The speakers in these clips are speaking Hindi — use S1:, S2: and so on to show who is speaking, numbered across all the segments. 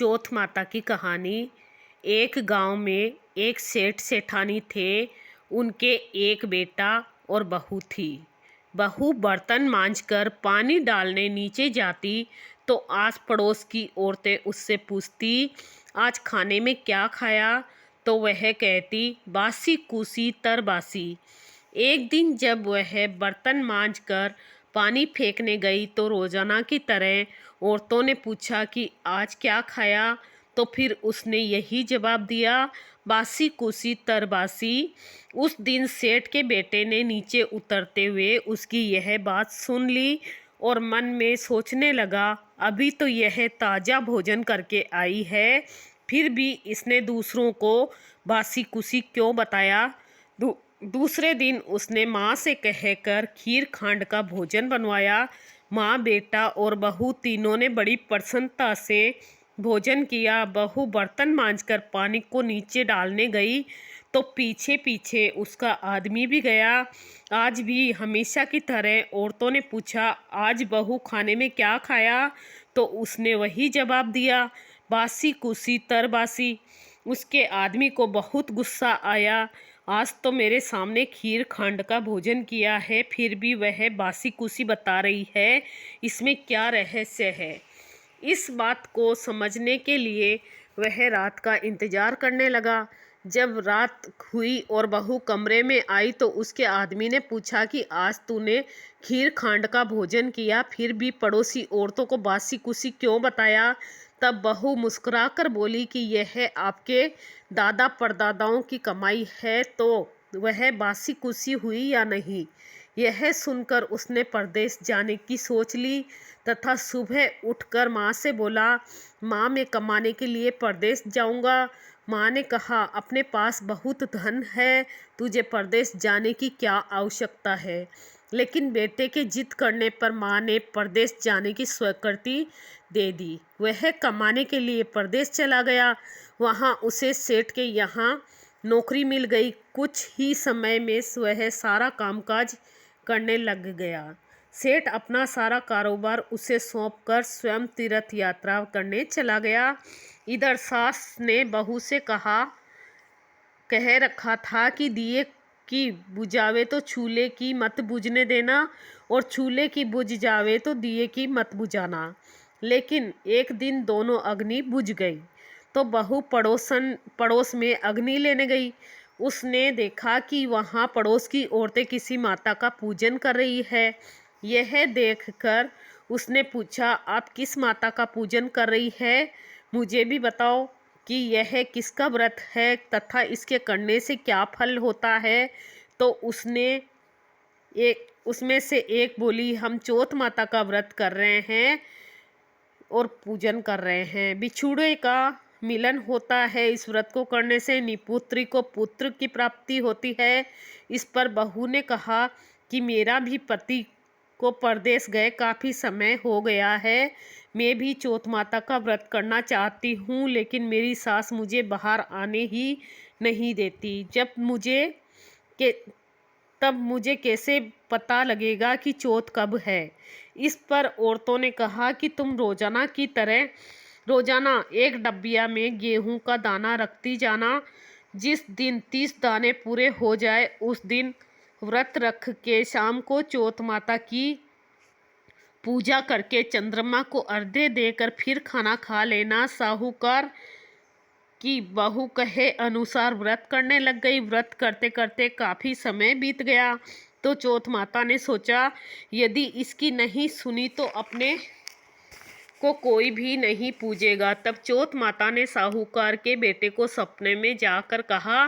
S1: चौथ माता की कहानी। एक गांव में एक सेठ सेठानी थे। उनके एक बेटा और बहू थी। बहू बर्तन मांजकर पानी डालने नीचे जाती तो आस पड़ोस की औरतें उससे पूछती, आज खाने में क्या खाया? तो वह कहती, बासी कुसी तरबासी। एक दिन जब वह बर्तन मांजकर पानी फेंकने गई तो रोजाना की तरह औरतों ने पूछा कि आज क्या खाया? तो फिर उसने यही जवाब दिया, बासी कुसी तरबासी। उस दिन सेठ के बेटे ने नीचे उतरते हुए उसकी यह बात सुन ली और मन में सोचने लगा, अभी तो यह ताज़ा भोजन करके आई है, फिर भी इसने दूसरों को बासी कुसी क्यों बताया? दूसरे दिन उसने माँ से कहकर खीर खांड का भोजन बनवाया। माँ, बेटा और बहू तीनों ने बड़ी प्रसन्नता से भोजन किया। बहू बर्तन मांजकर पानी को नीचे डालने गई तो पीछे पीछे उसका आदमी भी गया। आज भी हमेशा की तरह औरतों ने पूछा, आज बहू खाने में क्या खाया? तो उसने वही जवाब दिया, बासी कुसी तरबासी। उसके आदमी को बहुत गुस्सा आया। आज तो मेरे सामने खीर खांड का भोजन किया है, फिर भी वह बासी कुसी बता रही है, इसमें क्या रहस्य है? इस बात को समझने के लिए वह रात का इंतजार करने लगा। जब रात हुई और बहू कमरे में आई तो उसके आदमी ने पूछा कि आज तूने खीर खांड का भोजन किया, फिर भी पड़ोसी औरतों को बासी कुसी क्यों बताया? तब बहू मुस्कुराकर बोली कि यह आपके दादा परदादाओं की कमाई है, तो वह बासी कुसी हुई या नहीं? यह सुनकर उसने परदेश जाने की सोच ली तथा सुबह उठकर माँ से बोला, माँ, मैं कमाने के लिए परदेश जाऊँगा। माँ ने कहा, अपने पास बहुत धन है, तुझे परदेश जाने की क्या आवश्यकता है? लेकिन बेटे के जिद करने पर माँ ने परदेश जाने की स्वीकृति दे दी। वह कमाने के लिए परदेश चला गया। वहाँ उसे सेठ के यहाँ नौकरी मिल गई। कुछ ही समय में वह सारा कामकाज करने लग गया। सेठ अपना सारा कारोबार उसे सौंपकर स्वयं तीर्थ यात्रा करने चला गया। इधर सास ने बहू से कह रखा था कि दिए की बुझावे तो चूल्हे की मत बुझने देना और चूल्हे की बुझ जावे तो दिए की मत बुझाना। लेकिन एक दिन दोनों अग्नि बुझ गई तो बहू पड़ोस में अग्नि लेने गई। उसने देखा कि वहाँ पड़ोस की औरतें किसी माता का पूजन कर रही है। यह देखकर उसने पूछा, आप किस माता का पूजन कर रही है? मुझे भी बताओ कि यह किसका व्रत है तथा इसके करने से क्या फल होता है? तो उसमें से एक बोली, हम चौथ माता का व्रत कर रहे हैं और पूजन कर रहे हैं। बिछुड़े का मिलन होता है, इस व्रत को करने से निपुत्री को पुत्र की प्राप्ति होती है। इस पर बहू ने कहा कि मेरा भी पति को परदेश गए काफ़ी समय हो गया है, मैं भी चौथ माता का व्रत करना चाहती हूँ, लेकिन मेरी सास मुझे बाहर आने ही नहीं देती। के तब मुझे कैसे पता लगेगा कि चौथ कब है? इस पर औरतों ने कहा कि तुम रोजाना एक डब्बिया में गेहूं का दाना रखती जाना। जिस दिन 30 दाने पूरे हो जाए उस दिन व्रत रख के शाम को चौथ माता की पूजा करके चंद्रमा को अर्घ्य देकर फिर खाना खा लेना। साहूकार की बहू कहे अनुसार व्रत करने लग गई। व्रत करते करते काफ़ी समय बीत गया तो चौथ माता ने सोचा, यदि इसकी नहीं सुनी तो अपने को कोई भी नहीं पूजेगा। तब चौथ माता ने साहूकार के बेटे को सपने में जाकर कहा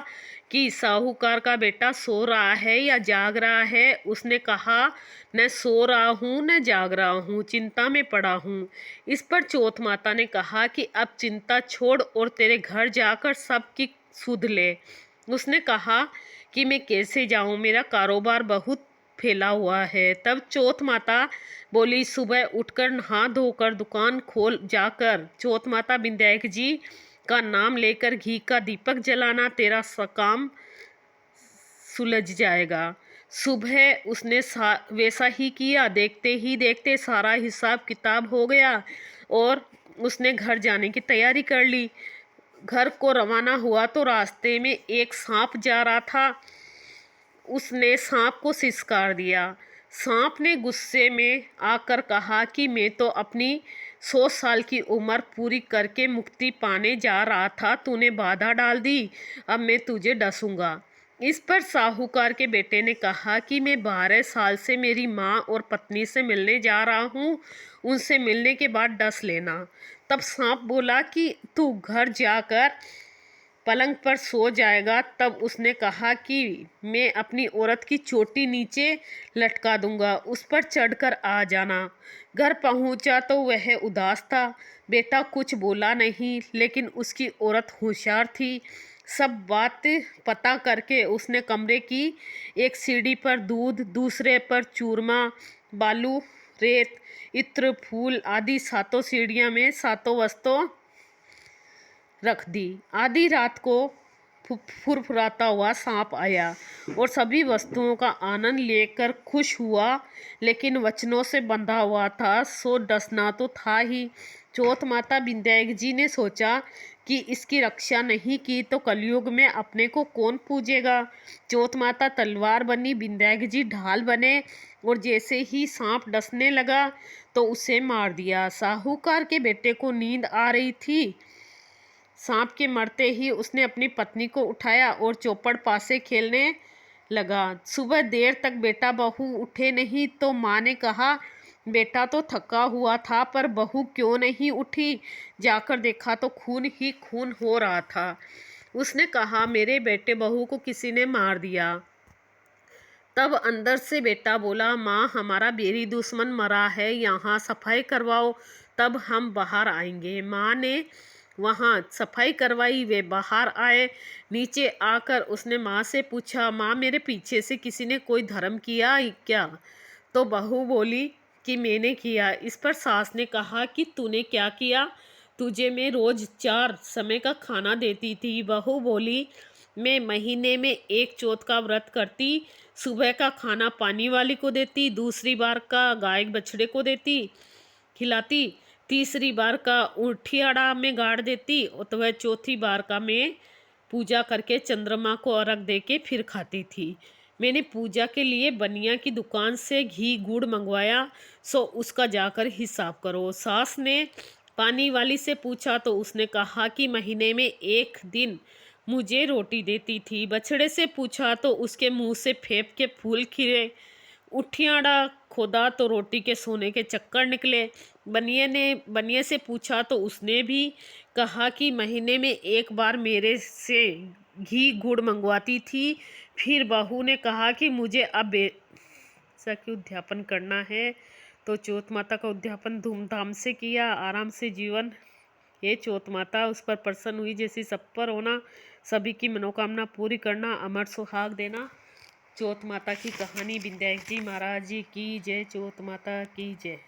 S1: कि साहूकार का बेटा सो रहा है या जाग रहा है? उसने कहा, न सो रहा हूँ न जाग रहा हूँ, चिंता में पड़ा हूँ। इस पर चौथ माता ने कहा कि अब चिंता छोड़ और तेरे घर जाकर सबकी सुध ले। उसने कहा कि मैं कैसे जाऊँ, मेरा कारोबार बहुत फैला हुआ है। तब चौथ माता बोली, सुबह उठकर नहा धोकर दुकान खोल जाकर चौथ माता विंध्याक जी का नाम लेकर घी का दीपक जलाना, तेरा काम सुलझ जाएगा। सुबह उसने वैसा ही किया। देखते ही देखते सारा हिसाब किताब हो गया और उसने घर जाने की तैयारी कर ली। घर को रवाना हुआ तो रास्ते में एक सांप जा रहा था। उसने सांप को सिसकार दिया। सांप ने गुस्से में आकर कहा कि मैं तो अपनी 100 साल की उम्र पूरी करके मुक्ति पाने जा रहा था, तूने बाधा डाल दी, अब मैं तुझे डसूंगा। इस पर साहूकार के बेटे ने कहा कि मैं 12 साल से मेरी माँ और पत्नी से मिलने जा रहा हूँ, उनसे मिलने के बाद डस लेना। तब सांप बोला कि तू घर जाकर पलंग पर सो जाएगा। तब उसने कहा कि मैं अपनी औरत की चोटी नीचे लटका दूंगा, उस पर चढ़कर आ जाना। घर पहुंचा तो वह उदास था। बेटा कुछ बोला नहीं, लेकिन उसकी औरत होशियार थी। सब बात पता करके उसने कमरे की एक सीढ़ी पर दूध, दूसरे पर चूरमा, बालू, रेत, इत्र, फूल आदि 7 सीढ़ियां में 7 वस्तुओं रख दी। आधी रात को फुरफुराता हुआ सांप आया और सभी वस्तुओं का आनंद लेकर खुश हुआ, लेकिन वचनों से बंधा हुआ था, सो डसना तो था ही। चौथ माता विंध्याक जी ने सोचा कि इसकी रक्षा नहीं की तो कलयुग में अपने को कौन पूजेगा। चौथ माता तलवार बनी, विंध्याक जी ढाल बने और जैसे ही सांप डसने लगा तो उसे मार दिया। साहूकार के बेटे को नींद आ रही थी। सांप के मरते ही उसने अपनी पत्नी को उठाया और चौपड़ पासे खेलने लगा। सुबह देर तक बेटा बहू उठे नहीं तो माँ ने कहा, बेटा तो थका हुआ था पर बहू क्यों नहीं उठी। जाकर देखा तो खून ही खून हो रहा था। उसने कहा, मेरे बेटे बहू को किसी ने मार दिया। तब अंदर से बेटा बोला, माँ हमारा बेरी दुश्मन मरा है, यहाँ सफाई करवाओ, तब हम बाहर आएंगे। माँ ने वहाँ सफाई करवाई। वे बाहर आए। नीचे आकर उसने माँ से पूछा, माँ मेरे पीछे से किसी ने कोई धर्म किया क्या? तो बहू बोली कि मैंने किया। इस पर सास ने कहा कि तूने क्या किया? तुझे मैं रोज 4 समय का खाना देती थी। बहू बोली, मैं महीने में एक चौथ का व्रत करती, सुबह का खाना पानी वाली को देती, दूसरी बार का गाय बछड़े को देती खिलाती, तीसरी बार का उठियाड़ा में गाड़ देती और तो वह चौथी बार का मैं पूजा करके चंद्रमा को अर्घ दे के फिर खाती थी। मैंने पूजा के लिए बनिया की दुकान से घी गुड़ मंगवाया, सो उसका जाकर हिसाब करो। सास ने पानी वाली से पूछा तो उसने कहा कि महीने में एक दिन मुझे रोटी देती थी। बछड़े से पूछा तो उसके मुंह से फेंप के फूल खिले। उठियाड़ा खोदा तो रोटी के सोने के चक्कर निकले। बनिए से पूछा तो उसने भी कहा कि महीने में एक बार मेरे से घी गुड़ मंगवाती थी। फिर बहू ने कहा कि मुझे अब बेटा की उद्यापन करना है, तो चौथ माता का उद्यापन धूमधाम से किया। आराम से जीवन हे चौथ माता उस पर प्रसन्न हुई, जैसी सब पर होना, सभी की मनोकामना पूरी करना, अमर सुहाग देना। चौथ माता की कहानी। विंध्याक जी महाराज जी की जय। चौथ माता की जय।